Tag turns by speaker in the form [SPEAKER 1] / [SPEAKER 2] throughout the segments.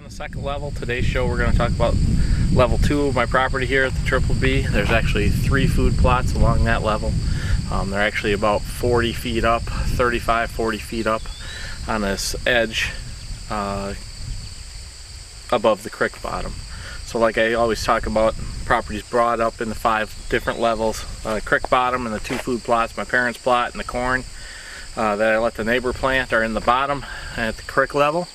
[SPEAKER 1] on the second level. Today's show we're going to talk about level 2 of my property here at the Triple B. There's actually 3 food plots along that level. They're actually about 40 feet up, 35, 40 feet up on this edge above the creek bottom. So like I always talk about, property's broad up into 5 different levels. Creek bottom and the 2 food plots, my parents' plot and the corn that I let the neighbor plant are in the bottom at the creek level.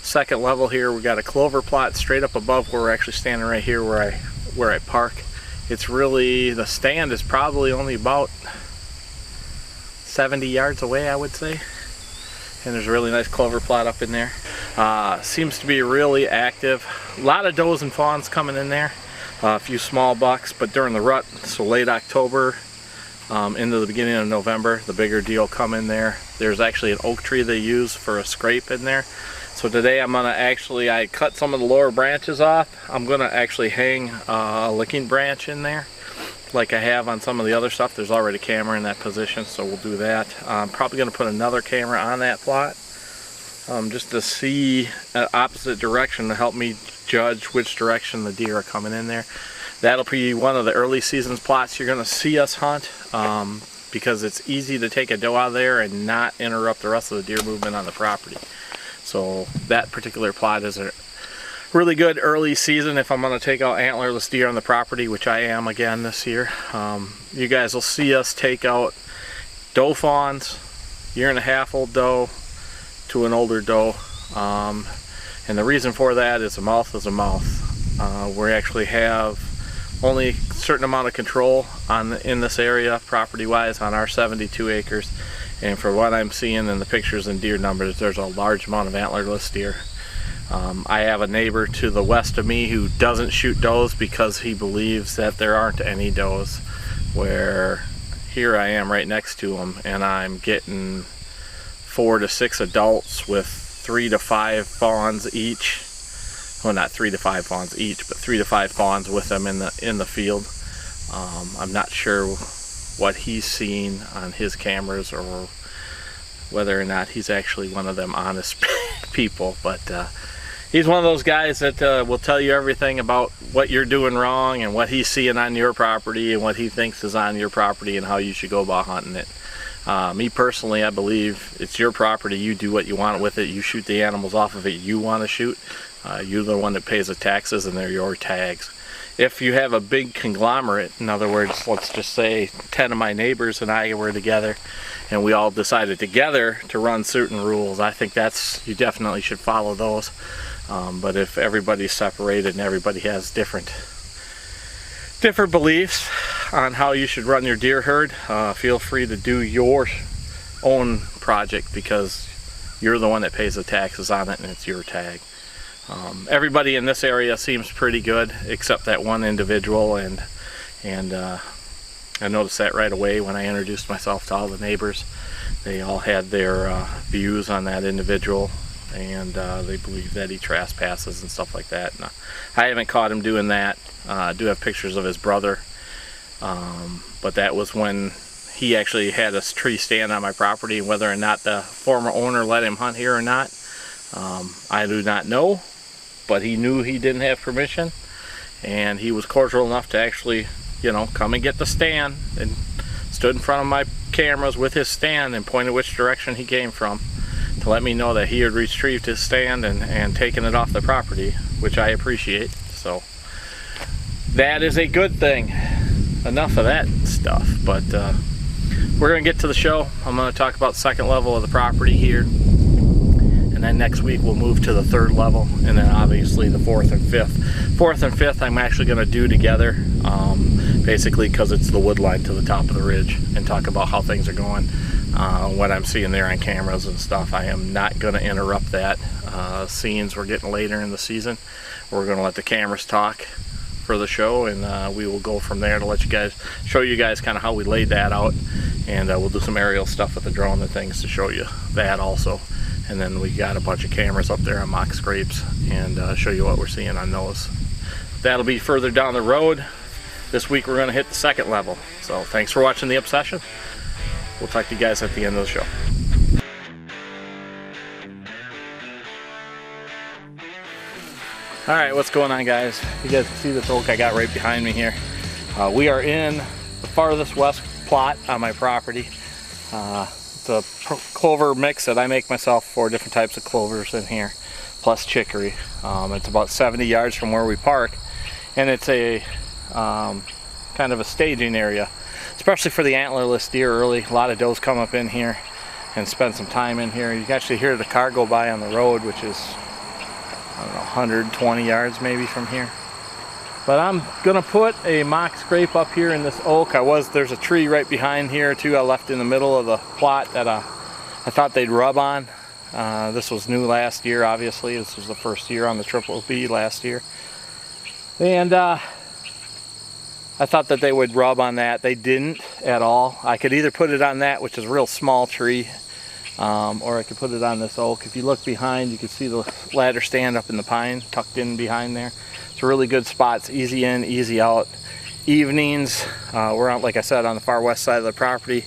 [SPEAKER 1] Second level here, we got a clover plot straight up above where we're actually standing right here where I park. It's really, the stand is probably only about 70 yards away, I would say. And there's a really nice clover plot up in there. Seems to be really active. A lot of does and fawns coming in there. A few small bucks, but during the rut, so late October into the beginning of November, the bigger deal come in there. There's actually an oak tree they use for a scrape in there. So today I'm gonna actually, I cut some of the lower branches off. I'm gonna actually hang a licking branch in there like I have on some of the other stuff. There's already a camera in that position, so we'll do that. I'm probably gonna put another camera on that plot just to see an opposite direction to help me judge which direction the deer are coming in there. That'll be one of the early seasons plots you're gonna see us hunt because it's easy to take a doe out of there and not interrupt the rest of the deer movement on the property. So that particular plot is a really good early season if I'm going to take out antlerless deer on the property, which I am again this year. You guys will see us take out doe fawns, 1.5 old doe to an older doe. And the reason for that is a mouth is a mouth. We actually have only a certain amount of control in this area property wise on our 72 acres. And for what I'm seeing in the pictures and deer numbers, there's a large amount of antlerless deer. I have a neighbor to the west of me who doesn't shoot does because he believes that there aren't any does, where here I am right next to him and I'm getting 4 to 6 adults with 3 to 5 fawns each. Well, not 3 to 5 fawns each, but 3 to 5 fawns with them in the field. I'm not sure what he's seen on his cameras or whether or not he's actually one of them honest people, but he's one of those guys that will tell you everything about what you're doing wrong and what he's seeing on your property and what he thinks is on your property and how you should go about hunting it. Me personally, I believe it's your property. You do what you want with it. You shoot the animals off of it you want to shoot. You're the one that pays the taxes and they're your tags. If you have a big conglomerate, in other words, let's just say 10 of my neighbors and I were together and we all decided together to run certain rules, I think you definitely should follow those. But if everybody's separated and everybody has different beliefs on how you should run your deer herd, feel free to do your own project because you're the one that pays the taxes on it and it's your tag. Everybody in this area seems pretty good except that one individual, and I noticed that right away when I introduced myself to all the neighbors. They all had their views on that individual, and they believe that he trespasses and stuff like that. And, I haven't caught him doing that. I do have pictures of his brother, but that was when he actually had a tree stand on my property. Whether or not the former owner let him hunt here or not, I do not know. But he knew he didn't have permission, and he was cordial enough to actually, you know, come and get the stand, and stood in front of my cameras with his stand and pointed which direction he came from to let me know that he had retrieved his stand and taken it off the property, which I appreciate. So that is a good thing. Enough of that stuff, but we're going to get to the show. I'm going to talk about the second level of the property here. And then next week we'll move to the 3rd level, and then obviously the 4th and 5th. 4th and 5th I'm actually going to do together, basically because it's the wood line to the top of the ridge, and talk about how things are going, what I'm seeing there on cameras and stuff. I am not going to interrupt that. Scenes, we're getting later in the season. We're going to let the cameras talk for the show, and we will go from there to let you guys, show you guys kind of how we laid that out, and we'll do some aerial stuff with the drone and things to show you that also. And then we got a bunch of cameras up there on mock scrapes and show you what we're seeing on those. That'll be further down the road. This week we're going to hit the 2nd level. So thanks for watching The Obsession. We'll talk to you guys at the end of the show. Alright, what's going on, guys? You guys can see this oak I got right behind me here. We are in the farthest west plot on my property. It's a clover mix that I make myself, 4 different types of clovers in here, plus chicory. It's about 70 yards from where we park, and it's a kind of a staging area, especially for the antlerless deer early. A lot of does come up in here and spend some time in here. You can actually hear the car go by on the road, which is, I don't know, 120 yards maybe from here. But I'm gonna put a mock scrape up here in this oak. There's a tree right behind here too I left in the middle of the plot that I thought they'd rub on. This was new last year, obviously. This was the first year on the Triple B last year. And I thought that they would rub on that. They didn't at all. I could either put it on that, which is a real small tree, or I could put it on this oak. If you look behind, you can see the ladder stand up in the pine, tucked in behind there. It's a really good spot. It's easy in, easy out. Evenings, we're out, like I said, on the far west side of the property.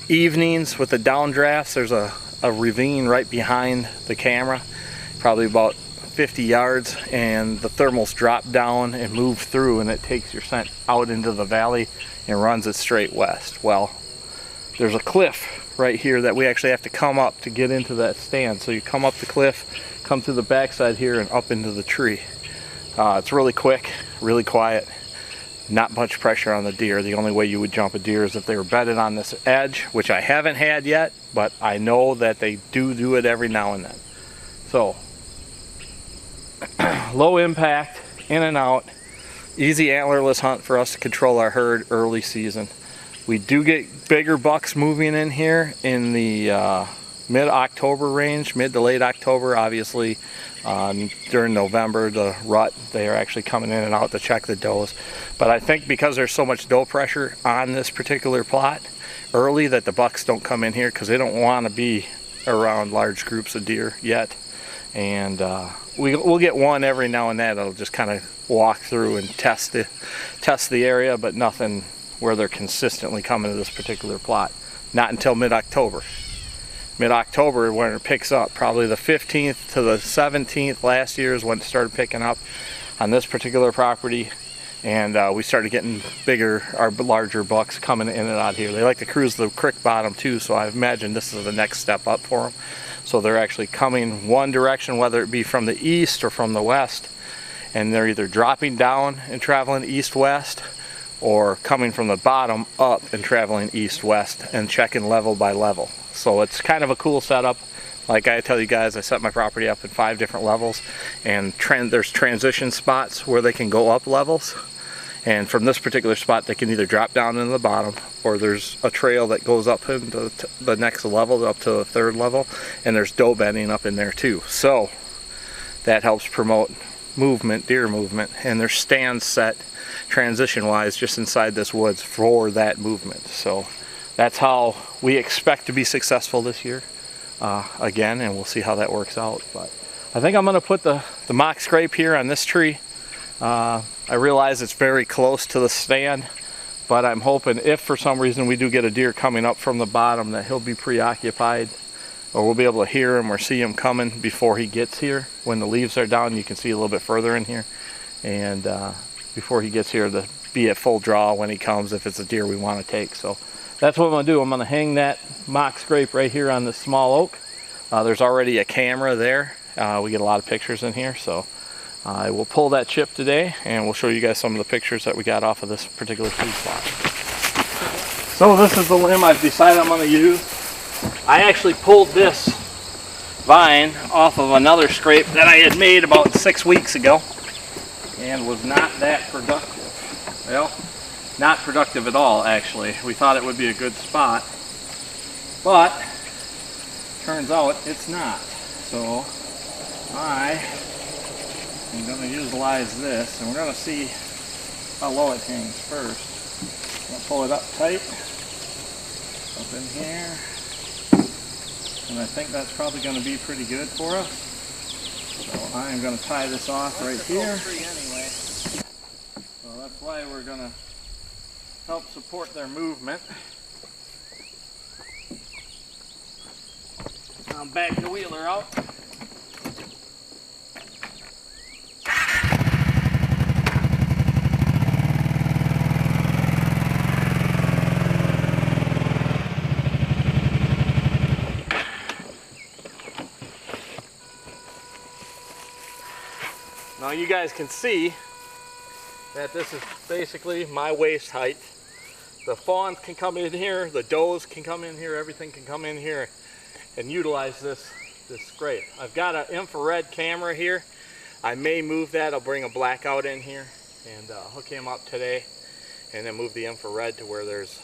[SPEAKER 1] Evenings with the downdrafts, there's a ravine right behind the camera, probably about 50 yards, and the thermals drop down and move through, and it takes your scent out into the valley and runs it straight west. Well, there's a cliff right here that we actually have to come up to get into that stand. So you come up the cliff, come through the backside here and up into the tree. It's really quick, really quiet, not much pressure on the deer. The only way you would jump a deer is if they were bedded on this edge, which I haven't had yet, but I know that they do it every now and then. So low impact, in and out, easy antlerless hunt for us to control our herd early season. We do get bigger bucks moving in here in the mid-October range, mid to late October. Obviously, during November, the rut, they are actually coming in and out to check the does. But I think because there's so much doe pressure on this particular plot early, that the bucks don't come in here because they don't want to be around large groups of deer yet. And we'll get one every now and then. It'll just kind of walk through and test the area, but nothing where they're consistently coming to this particular plot. Not until mid-October. Mid-October when it picks up. Probably the 15th to the 17th last year is when it started picking up on this particular property, and we started getting larger bucks coming in and out here. They like to cruise the creek bottom too, so I imagine this is the next step up for them. So they're actually coming one direction, whether it be from the east or from the west, and they're either dropping down and traveling east-west, or coming from the bottom up and traveling east-west and checking level by level. So it's kind of a cool setup. Like I tell you guys, I set my property up in 5 different levels, and there's transition spots where they can go up levels. And from this particular spot, they can either drop down into the bottom, or there's a trail that goes up into the next level, up to the 3rd level, and there's doe bedding up in there too. So that helps promote movement, deer movement, and there's stands set transition wise just inside this woods for that movement. So that's how we expect to be successful this year again, and we'll see how that works out. But I think I'm going to put the mock scrape here on this tree. I realize it's very close to the stand, but I'm hoping if for some reason we do get a deer coming up from the bottom, that he'll be preoccupied, or we'll be able to hear him or see him coming before he gets here. When the leaves are down, you can see a little bit further in here, and before he gets here, to be at full draw when he comes, if it's a deer we want to take. So that's what I'm going to do. I'm going to hang that mock scrape right here on this small oak. There's already a camera there. We get a lot of pictures in here, so I will pull that chip today, and we'll show you guys some of the pictures that we got off of this particular tree spot. So this is the limb I've decided I'm going to use. I actually pulled this vine off of another scrape that I had made about 6 weeks ago, and was not that productive. Well, not productive at all, actually. We thought it would be a good spot, but turns out it's not. So I'm going to utilize this, and we're going to see how low it hangs first. I'm going to pull it up tight, up in here, and I think that's probably going to be pretty good for us. So I'm going to tie this off right here. So that's why we're going to help support their movement. Now back the wheeler out. Now you guys can see that this is basically my waist height. The fawns can come in here, the does can come in here, everything can come in here and utilize this scrape. I've got an infrared camera here. I may move that. I'll bring a blackout in here and hook him up today, and then move the infrared to where there's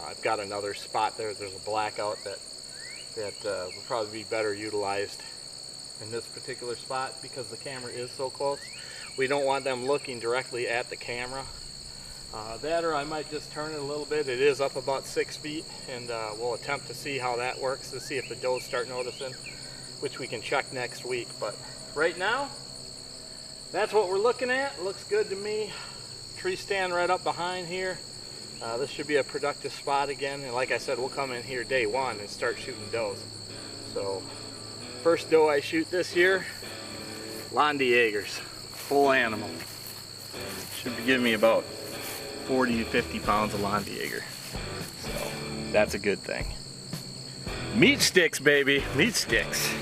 [SPEAKER 1] I've got another spot there. There's a blackout that will probably be better utilized in this particular spot because the camera is so close. We don't want them looking directly at the camera. That, or I might just turn it a little bit. It is up about 6 feet, and we'll attempt to see how that works, to see if the does start noticing, which we can check next week. But right now, that's what we're looking at. Looks good to me. Tree stand right up behind here. This should be a productive spot again, and like I said, we'll come in here day one and start shooting does. So first doe I shoot this year, Londiegers, full animal. Should be giving me about 40 to 50 pounds of Londieger. So that's a good thing. Meat sticks, baby, meat sticks.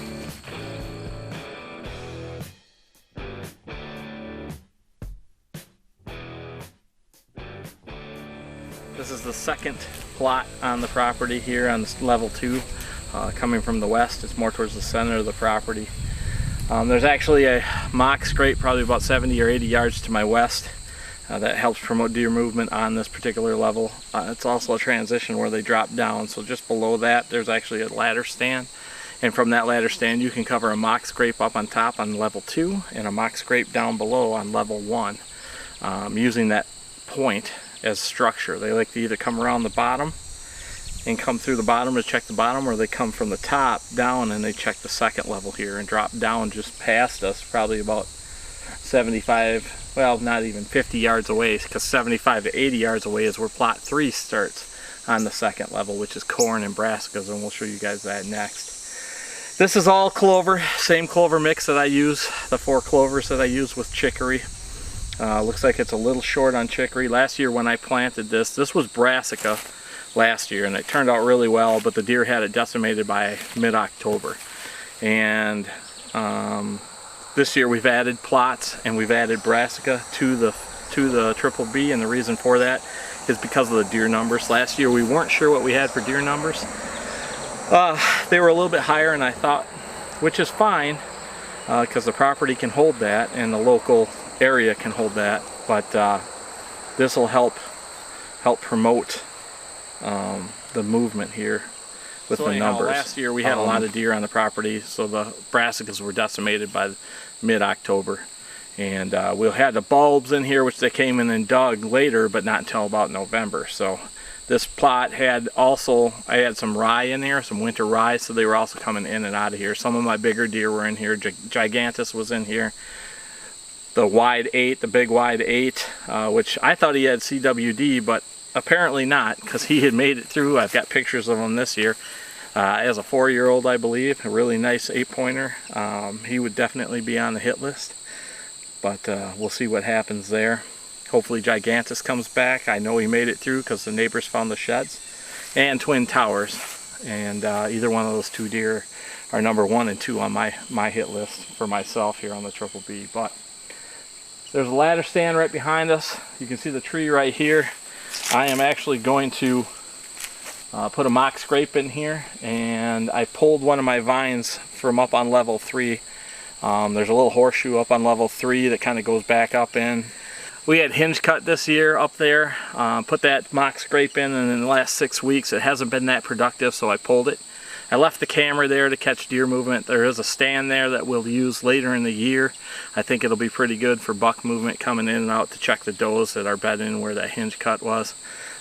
[SPEAKER 1] This is the second plot on the property here on this level 2, coming from the west. It's more towards the center of the property. There's actually a mock scrape probably about 70 or 80 yards to my west that helps promote deer movement on this particular level. It's also a transition where they drop down, so just below that there's actually a ladder stand, and from that ladder stand you can cover a mock scrape up on top on level 2 and a mock scrape down below on level 1, using that point as structure. They like to either come around the bottom and come through the bottom to check the bottom, or they come from the top down and they check the second level here and drop down just past us, probably about 75, well, not even 50 yards away, because 75 to 80 yards away is where plot 3 starts on the second level, which is corn and brassicas, and we'll show you guys that next. This is all clover, same clover mix that I use, the 4 clovers that I use with chicory. Looks like it's a little short on chicory. Last year when I planted this was brassica last year, and it turned out really well, but the deer had it decimated by mid-October. And this year we've added plots and we've added brassica to the triple B, and the reason for that is because of the deer numbers. Last year we weren't sure what we had for deer numbers. They were a little bit higher, and I thought, which is fine, because the property can hold that and the local area can hold that, but this will help promote the movement here with the numbers. Last year we had a lot of deer on the property, so the brassicas were decimated by mid-October, and we had the bulbs in here, which they came in and dug later, but not until about November. So this plot had also, I had some rye in there, some winter rye, so they were also coming in and out of here. Some of my bigger deer were in here. Gigantus was in here. The wide 8, the big wide 8, which I thought he had CWD, but apparently not, because he had made it through. I've got pictures of him this year. As a 4-year-old, I believe, a really nice 8-pointer. He would definitely be on the hit list, but we'll see what happens there. Hopefully Gigantus comes back. I know he made it through because the neighbors found the sheds, and Twin Towers, and either one of those 2 deer are number 1 and 2 on my hit list for myself here on the Triple B. But there's a ladder stand right behind us. You can see the tree right here. I am actually going to put a mock scrape in here, and I pulled one of my vines from up on level 3. There's a little horseshoe up on level 3 that kind of goes back up in. We had hinge cut this year up there, put that mock scrape in, and in the last 6 weeks it hasn't been that productive, so I pulled it. I left the camera there to catch deer movement. There is a stand there that we'll use later in the year. I think it'll be pretty good for buck movement coming in and out to check the does that are bedding in where that hinge cut was.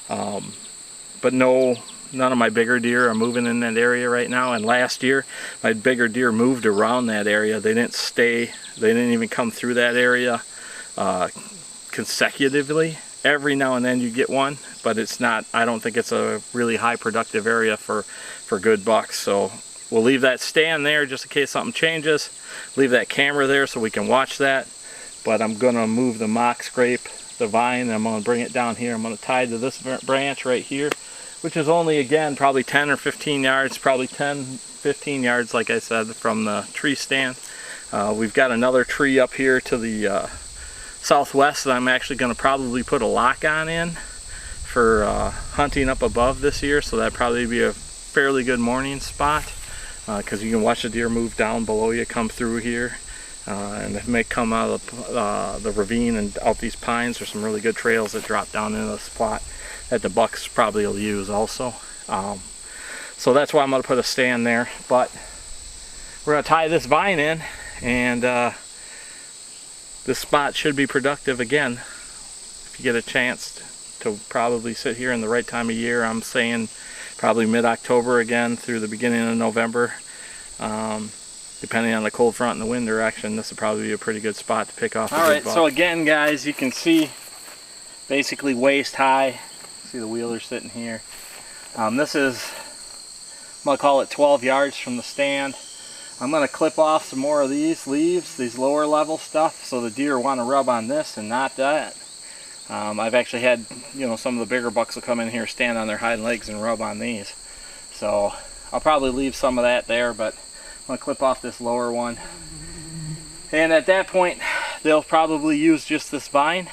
[SPEAKER 1] But none of my bigger deer are moving in that area right now, and last year my bigger deer moved around that area. They didn't stay, they didn't even come through that area consecutively. Every now and then you get one, but it's not, I don't think it's a really high productive area for good bucks. So we'll leave that stand there just in case something changes. Leave that camera there so we can watch that. But I'm going to move the mock scrape, the vine, and I'm going to bring it down here. I'm going to tie to this branch right here, which is only, again, probably 10 or 15 yards, probably 10, 15 yards, like I said, from the tree stand. We've got another tree up here to the southwest that I'm actually going to probably put a lock on in for hunting up above this year, so that'd probably be a fairly good morning spot, because you can watch the deer move down below you, come through here, and it may come out of the ravine and out these pines. There's some really good trails that drop down into this plot that the bucks probably will use also. So that's why I'm going to put a stand there, but we're going to tie this vine in, and this spot should be productive again if you get a chance to probably sit here in the right time of year. I'm saying probably mid-October again through the beginning of November. Depending on the cold front and the wind direction, this would probably be a pretty good spot to pick off. Alright, so again guys, you can see basically waist high. See the wheeler sitting here. This is, I'm going to call it 12 yards from the stand. I'm going to clip off some more of these leaves, these lower level stuff, so the deer want to rub on this and not that. I've actually had, you know, some of the bigger bucks will come in here, stand on their hind legs and rub on these. So I'll probably leave some of that there, but I'm going to clip off this lower one. And at that point, they'll probably use just this vine,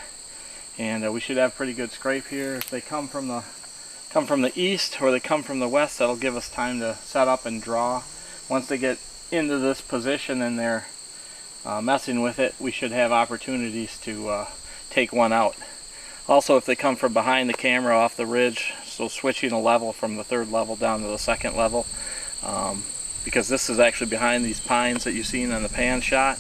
[SPEAKER 1] and we should have pretty good scrape here. If they come from the east or they come from the west, that'll give us time to set up and draw. Once they get into this position and they're messing with it, we should have opportunities to take one out. Also, if they come from behind the camera off the ridge, so switching a level from the 3rd level down to the 2nd level, because this is actually behind these pines that you've seen on the pan shot,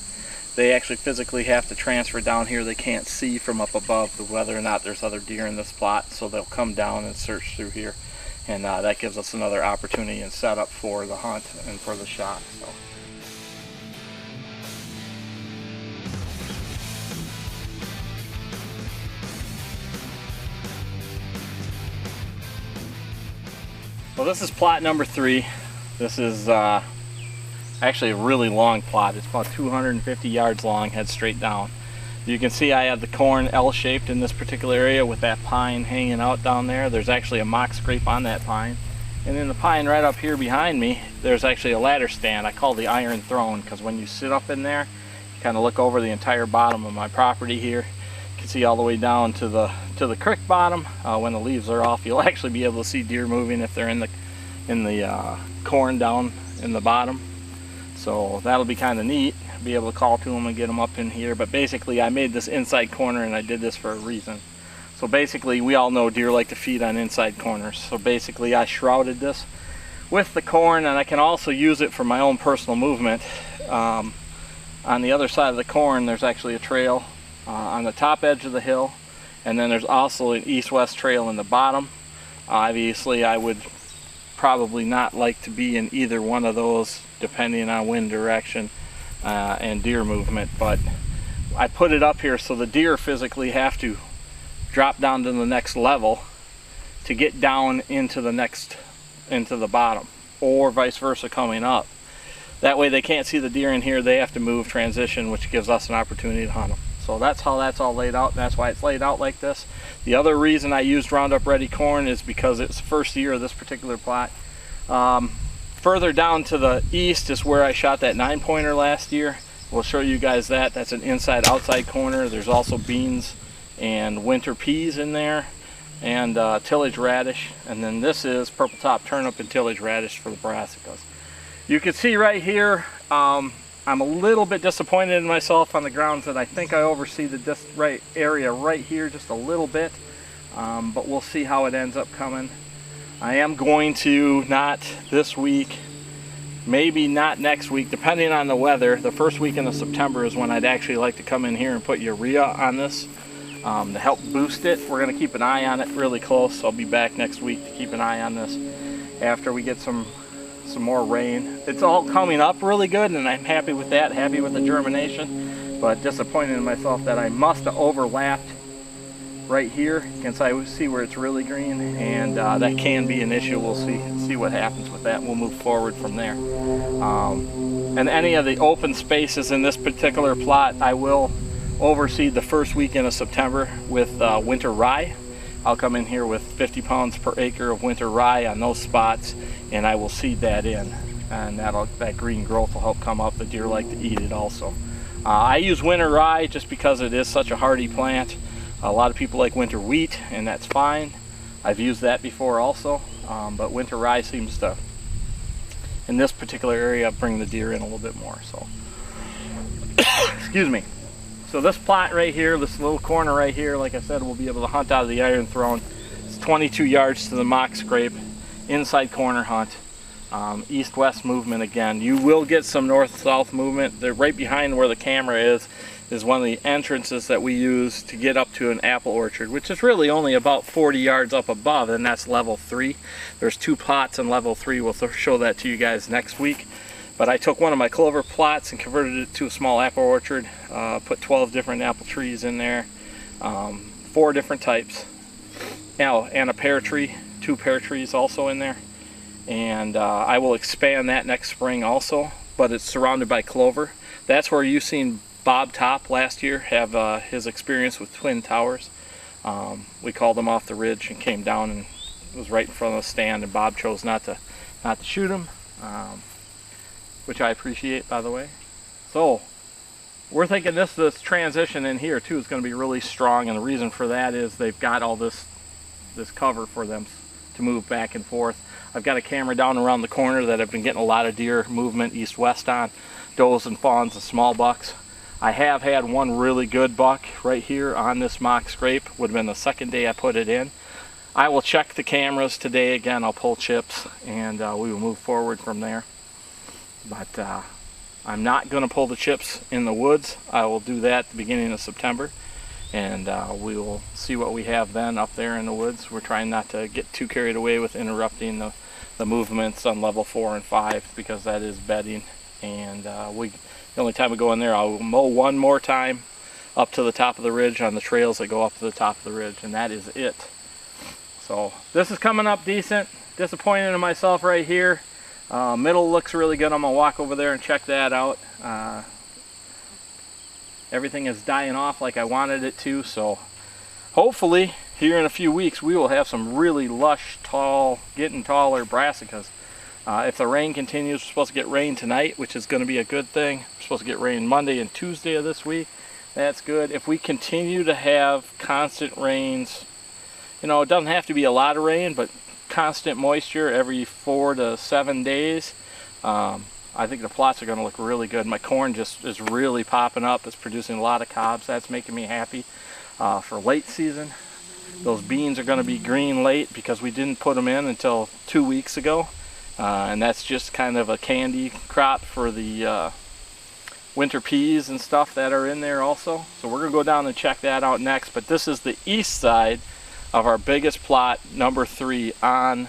[SPEAKER 1] they actually physically have to transfer down here. They can't see from up above whether or not there's other deer in this plot, so they'll come down and search through here, and that gives us another opportunity and setup for the hunt and for the shot. So. Well, this is plot number 3. This is actually a really long plot. It's about 250 yards long, head straight down. You can see I have the corn L-shaped in this particular area with that pine hanging out down there. There's actually a mock scrape on that pine. And in the pine right up here behind me, there's actually a ladder stand I call the Iron Throne, because when you sit up in there, you kind of look over the entire bottom of my property here. You can see all the way down to the creek bottom. When the leaves are off, you'll actually be able to see deer moving if they're in the corn down in the bottom. So that'll be kind of neat, be able to call to them and get them up in here. But basically I made this inside corner, and I did this for a reason. So basically, we all know deer like to feed on inside corners. So basically I shrouded this with the corn, and I can also use it for my own personal movement. On the other side of the corn, there's actually a trail on the top edge of the hill, and then there's also an east-west trail in the bottom. Obviously I would probably not like to be in either one of those depending on wind direction and deer movement, but I put it up here so the deer physically have to drop down to the next level to get down into the bottom, or vice versa coming up. That way they can't see the deer in here, they have to move, transition, which gives us an opportunity to hunt them. So that's how that's all laid out, and that's why it's laid out like this. The other reason I used Roundup Ready corn is because it's the first year of this particular plot. Further down to the east is where I shot that 9-pointer last year. We'll show you guys that. That's an inside-outside corner. There's also beans and winter peas in there, and tillage radish. And then this is purple top turnip and tillage radish for the brassicas. You can see right here, I'm a little bit disappointed in myself on the grounds that I think I oversee this right area right here just a little bit, but we'll see how it ends up coming. I am going to, not this week, maybe not next week, depending on the weather. The first weekend of September is when I'd actually like to come in here and put urea on this to help boost it. We're going to keep an eye on it really close. I'll be back next week to keep an eye on this after we get some more rain. It's all coming up really good, and I'm happy with that, happy with the germination, but disappointed in myself that I must have overlapped right here. You can see where it's really green, and that can be an issue. We'll see what happens with that. We'll move forward from there. And any of the open spaces in this particular plot, I will oversee the first weekend of September with winter rye. I'll come in here with 50 pounds per acre of winter rye on those spots, and I will seed that in. and that green growth will help come up. The deer like to eat it also. I use winter rye just because it is such a hardy plant. A lot of people like winter wheat, and that's fine. I've used that before also, but winter rye seems to, in this particular area, bring the deer in a little bit more. So, excuse me. So this plot right here, this little corner right here, like I said, we'll be able to hunt out of the iron throne. It's 22 yards to the mock scrape, inside corner hunt. East-west movement again. You will get some north-south movement. They're right behind where the camera is one of the entrances that we use to get up to an apple orchard, which is really only about 40 yards up above, and that's level 3. There's 2 plots in level 3. We'll show that to you guys next week. But I took one of my clover plots and converted it to a small apple orchard, put 12 different apple trees in there, 4 different types, and a pear tree, 2 pear trees also in there. And I will expand that next spring also, but it's surrounded by clover. That's where you've seen Bob Top last year have his experience with twin towers. We called them off the ridge and came down, and it was right in front of the stand, and Bob chose not to shoot him, which I appreciate, by the way. So we're thinking this transition in here too is going to be really strong, and the reason for that is they've got all this cover for them to move back and forth. I've got a camera down around the corner that I've been getting a lot of deer movement east-west on, does and fawns and small bucks. I have had one really good buck right here on this mock scrape. Would have been the second day I put it in. I will check the cameras today again. I'll pull chips, and we will move forward from there. But I'm not going to pull the chips in the woods. I will do that at the beginning of September, and we will see what we have then up there in the woods. We're trying not to get too carried away with interrupting the movements on level 4 and 5, because that is bedding, and the only time we go in there, I'll mow one more time up to the top of the ridge on the trails that go up to the top of the ridge, and that is it. So this is coming up decent. Disappointed in myself right here. Middle looks really good. I'm gonna walk over there and check that out. Everything is dying off like I wanted it to, so hopefully here in a few weeks we will have some really lush, tall, getting taller brassicas. If the rain continues, we're supposed to get rain tonight, which is going to be a good thing. We're supposed to get rain Monday and Tuesday of this week. That's good. If we continue to have constant rains, you know, it doesn't have to be a lot of rain, but constant moisture every 4 to 7 days, I think the plots are going to look really good. My corn just is really popping up. It's producing a lot of cobs. That's making me happy for late season. Those beans are going to be green late because we didn't put them in until 2 weeks ago. And that's just kind of a candy crop for the winter peas and stuff that are in there also. So we're going to go down and check that out next. But this is the east side of our biggest plot, number 3, on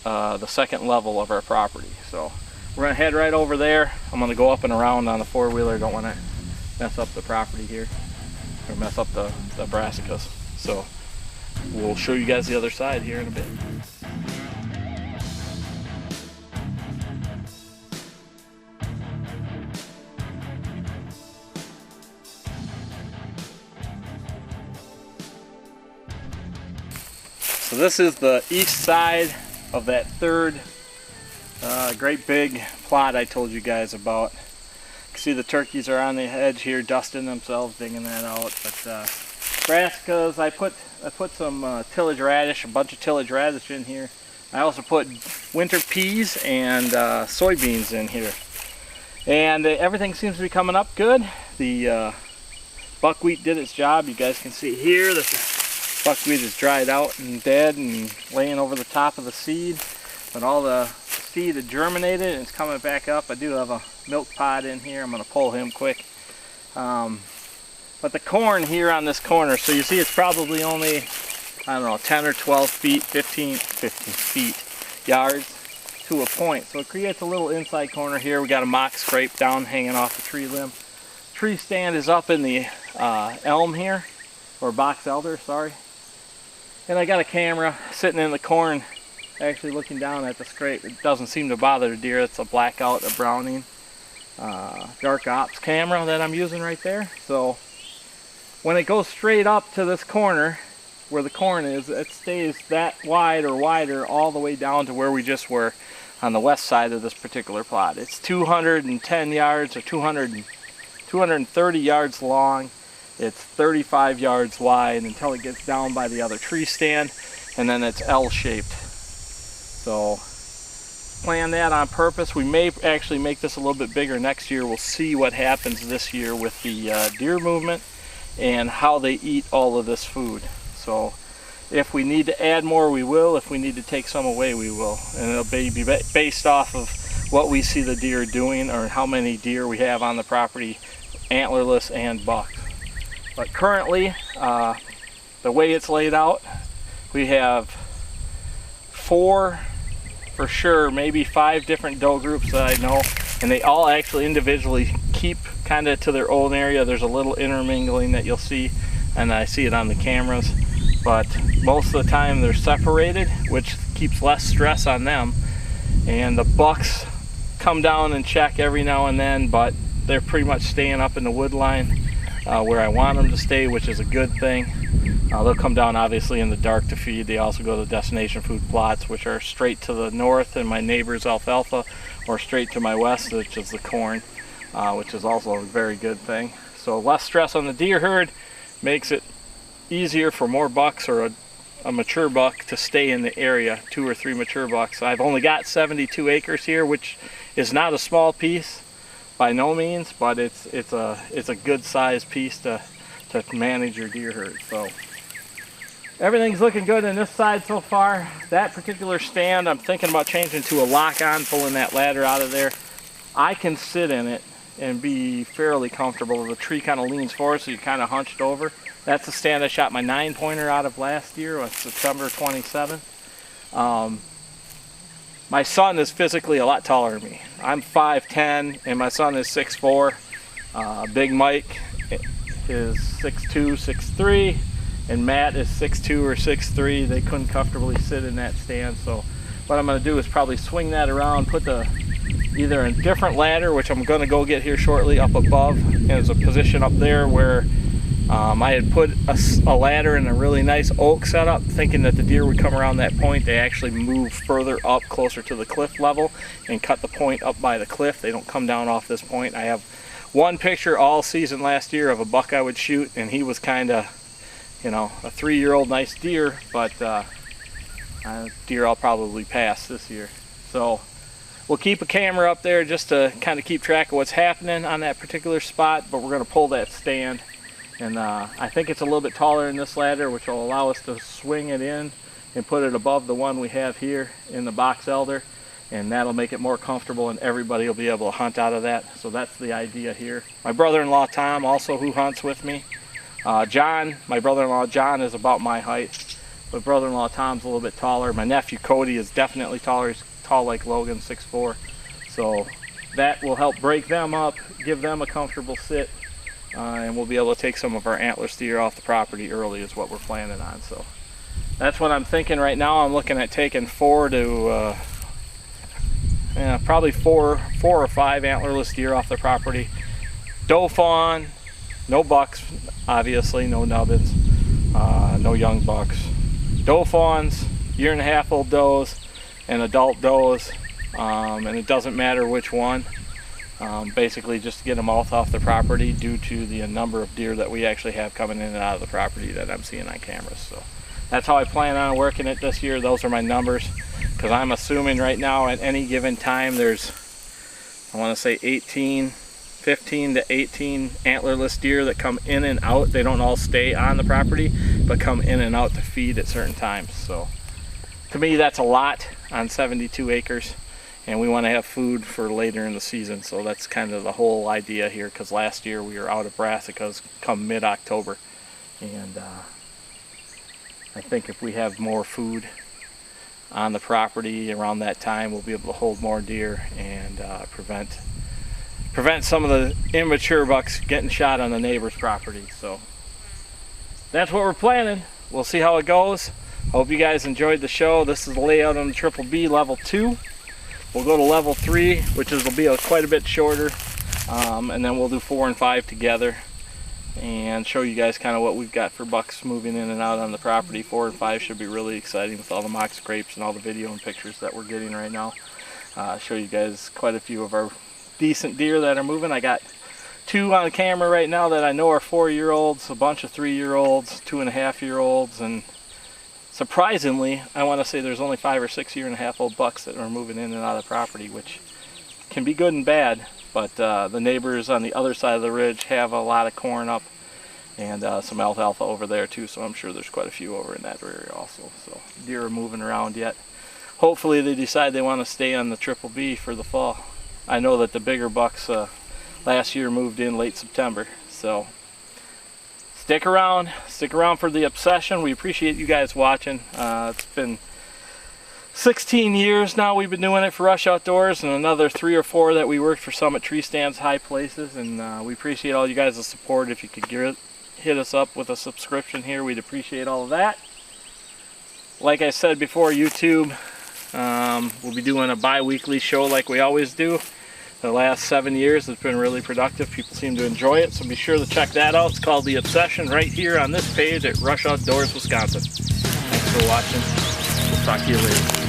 [SPEAKER 1] the second level of our property. So we're going to head right over there. I'm going to go up and around on the 4-wheeler. Don't want to mess up the property here, or mess up the brassicas. So we'll show you guys the other side here in a bit. So this is the east side of that third great big plot I told you guys about. You can see the turkeys are on the edge here dusting themselves, digging that out. But brassicas, I put some tillage radish, a bunch of tillage radish in here. I also put winter peas and soybeans in here. And everything seems to be coming up good. The buckwheat did its job. You guys can see here that the buckwheat is dried out and dead and laying over the top of the seed. But all the seed had germinated and it's coming back up. I do have a milk pod in here. I'm going to pull him quick. But the corn here on this corner, so you see it's probably only, I don't know, 10 or 12 feet, 15 feet, yards to a point. So it creates a little inside corner here. We got a mock scrape down hanging off the tree limb. Tree stand is up in the elm here, or box elder, sorry. And I got a camera sitting in the corn, actually looking down at the scrape. It doesn't seem to bother the deer. It's a blackout, a Browning dark ops camera that I'm using right there. So when it goes straight up to this corner where the corn is, it stays that wide or wider all the way down to where we just were on the west side of this particular plot. It's 210 yards or 230 yards long. It's 35 yards wide until it gets down by the other tree stand, and then it's L-shaped. So plan that on purpose. We may actually make this a little bit bigger next year. We'll see what happens this year with the deer movement and how they eat all of this food. So if we need to add more, we will. If we need to take some away, we will. And it'll be based off of what we see the deer doing or how many deer we have on the property, antlerless and buck. But currently, the way it's laid out, we have 4, for sure, maybe 5 different doe groups that I know, and they all actually individually keep kind of to their own area. There's a little intermingling that you'll see, and I see it on the cameras, but most of the time they're separated, which keeps less stress on them. And the bucks come down and check every now and then, but they're pretty much staying up in the wood line where I want them to stay, which is a good thing. They'll come down obviously in the dark to feed. They also go to the destination food plots, which are straight to the north and my neighbor's alfalfa, or straight to my west, which is the corn, which is also a very good thing. So less stress on the deer herd makes it easier for more bucks or a mature buck to stay in the area, 2 or 3 mature bucks. I've only got 72 acres here, which is not a small piece by no means, but it's a good sized piece to manage your deer herd. So everything's looking good on this side so far. That particular stand, I'm thinking about changing to a lock-on, pulling that ladder out of there. I can sit in it and be fairly comfortable. The tree kind of leans forward, so you're kind of hunched over. That's the stand I shot my 9-pointer out of last year on September 27th. My son is physically a lot taller than me. I'm 5'10", and my son is 6'4". Big Mike is 6'2", 6'3", and Matt is 6'2" or 6'3". They couldn't comfortably sit in that stand, so what I'm going to do is probably swing that around, put either a different ladder, which I'm going to go get here shortly, up above. And there's a position up there where I had put a ladder in a really nice oak setup, thinking that the deer would come around that point. They actually move further up closer to the cliff level and cut the point up by the cliff. They don't come down off this point. I have one picture all season last year of a buck I would shoot, and he was kind of, you know, a 3-year-old nice deer, but deer I'll probably pass this year. So we'll keep a camera up there just to kind of keep track of what's happening on that particular spot, but we're going to pull that stand. And I think it's a little bit taller than this ladder, which will allow us to swing it in and put it above the one we have here in the box elder. And that'll make it more comfortable, and everybody will be able to hunt out of that. So that's the idea here. My brother-in-law Tom, also who hunts with me. John, my brother-in-law John, is about my height. But brother-in-law Tom's a little bit taller. My nephew Cody is definitely taller. He's tall like Logan, 6'4". So that will help break them up, give them a comfortable sit. And we'll be able to take some of our antler steer off the property early is what we're planning on. So that's what I'm thinking right now. I'm looking at taking 4 to probably four or 5 antlerless deer off the property. Doe fawn, no bucks, obviously, no nubbins, no young bucks. Doe fawns, 1.5-year-old does, and adult does, and it doesn't matter which one. Basically just to get them all off the property due to the number of deer that we actually have coming in and out of the property that I'm seeing on cameras. So that's how I plan on working it this year. Those are my numbers, because I'm assuming right now at any given time there's, I want to say 15 to 18 antlerless deer that come in and out. They don't all stay on the property, but come in and out to feed at certain times. So to me that's a lot on 72 acres. And we want to have food for later in the season, so that's kind of the whole idea here, because last year we were out of brassicas come mid-October. And I think if we have more food on the property around that time, we'll be able to hold more deer and prevent some of the immature bucks getting shot on the neighbor's property. So that's what we're planning. We'll see how it goes. Hope you guys enjoyed the show. This is the layout on the Triple B Level 2. We'll go to level 3, which will be quite a bit shorter, and then we'll do 4 and 5 together and show you guys kind of what we've got for bucks moving in and out on the property. 4 and 5 should be really exciting with all the mock scrapes and all the video and pictures that we're getting right now. show you guys quite a few of our decent deer that are moving. I got 2 on camera right now that I know are 4-year-olds, a bunch of 3-year-olds, 2.5-year-olds, and surprisingly, I want to say there's only 5 or 6 year-and-a-half-old bucks that are moving in and out of the property, which can be good and bad. But the neighbors on the other side of the ridge have a lot of corn up and some alfalfa over there too, so I'm sure there's quite a few over in that area also. So deer are moving around yet. Hopefully they decide they want to stay on the Triple B for the fall. I know that the bigger bucks last year moved in late September, so stick around for the obsession. We appreciate you guys watching. It's been 16 years now we've been doing it for Rush Outdoors, and another 3 or 4 that we worked for Summit Tree Stands High Places, and we appreciate all you guys' support. If you could hit us up with a subscription here, we'd appreciate all of that. Like I said before, YouTube, we'll be doing a bi-weekly show like we always do. The last 7 years it's been really productive. People seem to enjoy it, so be sure to check that out. It's called The Obsession right here on this page at Rush Outdoors, Wisconsin. Thanks for watching. We'll talk to you later.